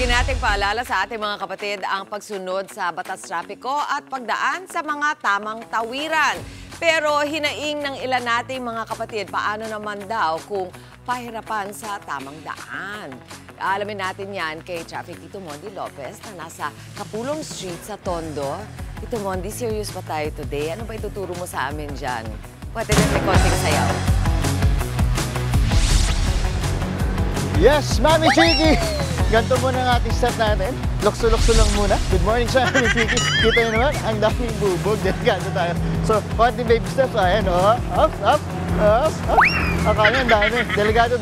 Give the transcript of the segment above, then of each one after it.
Lagi nating paalala sa ating mga kapatid ang pagsunod sa batas trapiko at pagdaan sa mga tamang tawiran. Pero hinaing ng ilan nating mga kapatid, paano naman daw kung pahirapan sa tamang daan? Alamin natin yan kay Traffic Tito Mondi Lopez na nasa Kapulong Street sa Tondo. Tito Mondi, serious ba tayo today? Ano ba ituturo mo sa amin dyan? Pwede rin may konting sayaw. Yes, Mami Chiki! Ganito muna ang ating start natin. Lukso-lukso lang muna. Good morning sa Mami Chiki. Kita nyo naman, ang daming bubog. Delikado tayo. So, konting baby steps. Ayan, oh. Up, up, up, up. Akala ang dami. Delikado.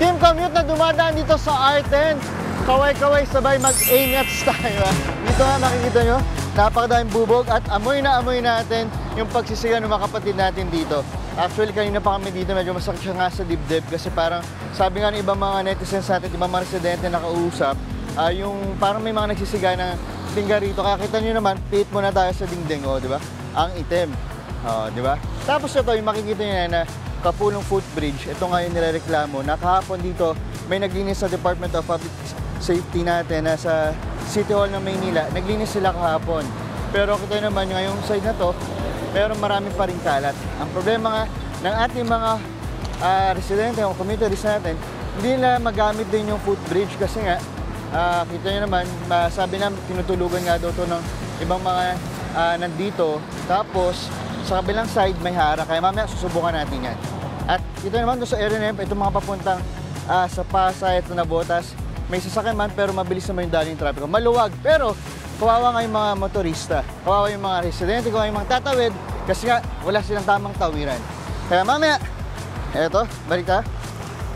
Team commute na dumadaan dito sa R10. Kaway-kaway, sabay mag-ingat tayo. Dito nga, makikita nyo, napakadaming bubog at amoy na amoy natin yung pagsisigaw ng mga kapatid natin dito. Actually, kanina pa kami dito, medyo masakit siya nga sa dibdib kasi parang sabi nga ng ibang mga netizens natin, ibang mga residente na kausap, yung parang may mga nagsisiga na tingga rito. Kaya kita nyo naman, pit muna tayo sa dingding, di ba? Ang itim, di ba? Tapos ito, yung makikita nyo na Kapulong Footbridge, ito nga yung nirereklamo. Nakahapon dito, may naglinis sa Department of Public Safety natin na sa City Hall ng Maynila. Naglinis sila kahapon. Pero kita naman, ngayong side na to, pero marami pa rin kalat. Ang problema nga ng ating mga residente, o communities natin, hindi nila magamit din yung footbridge kasi nga, kita nyo naman, sabi na tinutulugan nga daw to ng ibang mga nandito. Tapos, sa kabilang side may hara, kaya mamaya susubukan natin yan. At ito naman doon sa area na ito mga papuntang sa Pasay at Nabotas, may sasakyan man pero mabilis naman yung daling trapiko. Maluwag, pero kawawa nga yung mga motorista, kawawa yung mga residente, kawawa yung mga tatawid, kasi nga wala silang tamang tawiran. Kaya mamaya, eto, balik ka.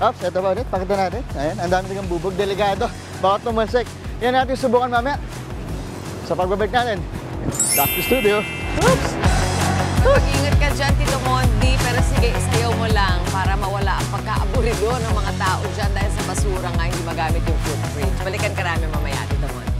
Ops, eto ba ulit? Pakita natin. Ayan, ang dami ng bubog, delikado. Baka tumalsik. Yan natin subukan mamaya. Sa pagbabalik natin. Back to studio. Oops! Mag-ingat ka dyan, Tito Mondi, pero sige, isayaw mo lang para mawala ang pagka-aburido ng mga tao dyan dahil sa basura nga hindi magamit yung footbridge. Balikan ka namin mamaya, Tito Mondi.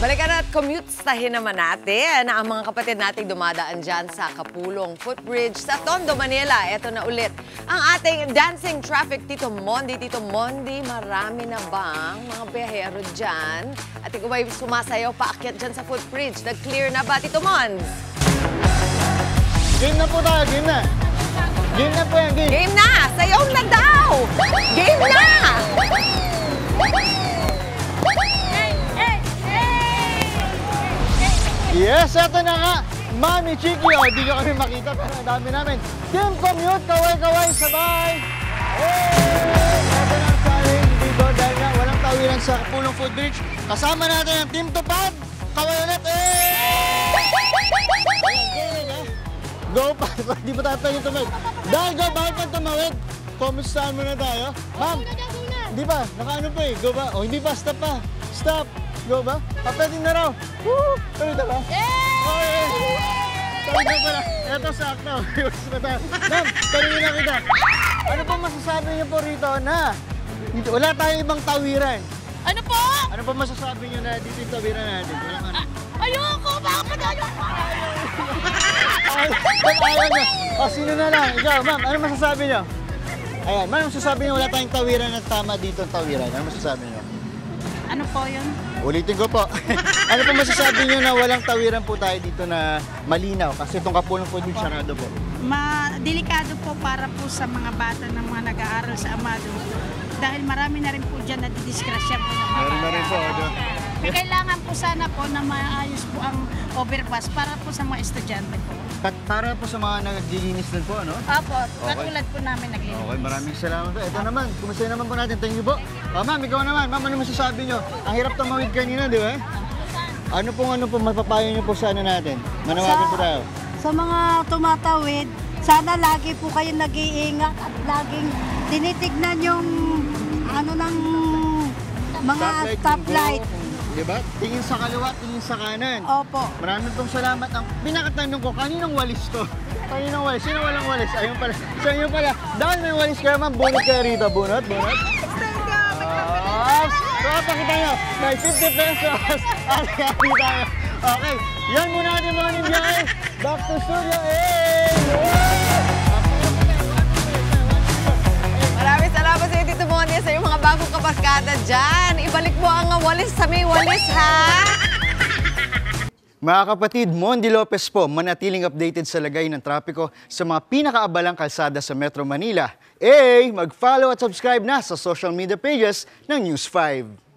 Balikan at commute-stahin naman natin ang mga kapatid nating dumadaan dyan sa Kapulong Footbridge sa Tondo, Manila. Ito na ulit ang ating dancing traffic, Tito Mondi. Tito Mondi, marami na bang mga biyahero dyan? At ikaw ay sumasayaw paakyat dyan sa footbridge. Nag-clear na ba, Tito Mons? Game na po tayo, game na. Game na po yan, game. Game na! Sayaw na daw! Game na! Yes, eto na nga. Mami Chiki, di nyo kami makita pero ang dami namin. Team commute, kaway-kaway, sabay! Eto na ang challenge dito dahil nga walang tawiran sa Kapulong Footbridge. Kasama natin ang Team Tupad. Kaway ulit, Go pa! Di ba tayo pwede tumawid? Dahil go, bakit pa tumawid? Kumustahan muna tayo. Ma'am, di ba? Nakaano pa eh. Go ba? O hindi pa, stop pa. Stop! Go ba? Pwede na raw. Woo! Tuloy na ba? Okay! Tuloy na pala. Eto, sakto. Ma'am, tuloy na kita. Ano pong masasabi niyo po rito na wala tayong ibang tawiran? Ano po? Ano pong masasabi niyo na dito yung tawiran natin? Ayoko! Bakit pa tayo? Ayaw niyo. O, sino na lang? Ikaw, ma'am, ano masasabi niyo? Ayan, ma'am, masasabi niyo wala tayong tawiran na tama dito ang tawiran. Ano masasabi niyo? Ano po yun? Ulitin ko po. Ano po masasabi niyo na walang tawiran po tayo dito na malinaw? Kasi itong Kapulong Footbridge sarado po. Delikado po para po sa mga bata ng mga nag-aaral sa Amado. Dahil marami na rin po dyan na didiskrasya po ng mga Meron na rin po. Kailangan po sana po na maayos po ang overpass para po sa mga estudyante po. At para po sa mga naglilinis din po, ano? Opo, katulad po namin naglinis. Okay, maraming salamat po. Ito naman, kumusta naman po natin. Thank you po. Ma'am, ikaw naman. Ma'am, ano masasabi niyo? Ang hirap tumawid kanina, di ba? Ano pong mapapayo niyo po sa ano natin? Manawagan po tayo. Sa mga tumatawid, sana lagi po kayo nag-iingat at laging tinitignan yung ano ng mga stoplight. Diba? Tingin sa kaliwa, tingin sa kanan. Opo. Maraming pong salamat. Ang pinakatanong ko, kaninong walis to? Kaninong walis? Sino walang walis? Ayun pala. Sa inyo pala. Dahil may walis kayo, ma'am, bunot kayo rito. Bunot, bunot. Pakita nyo. May 50 pesos. Ari-ari tayo. Okay. Yan muna natin mga ninjae. Back to studio. Maraming salamat sa iyo, Tito Mondi, sa iyong mga bagong kapaska. barkada dyan. Ibalik mo ang walis sa may walis, ha? Mga kapatid, Mondi Lopez po, manatiling updated sa lagay ng trapiko sa mga pinakaabalang kalsada sa Metro Manila. Mag-follow at subscribe na sa social media pages ng News 5.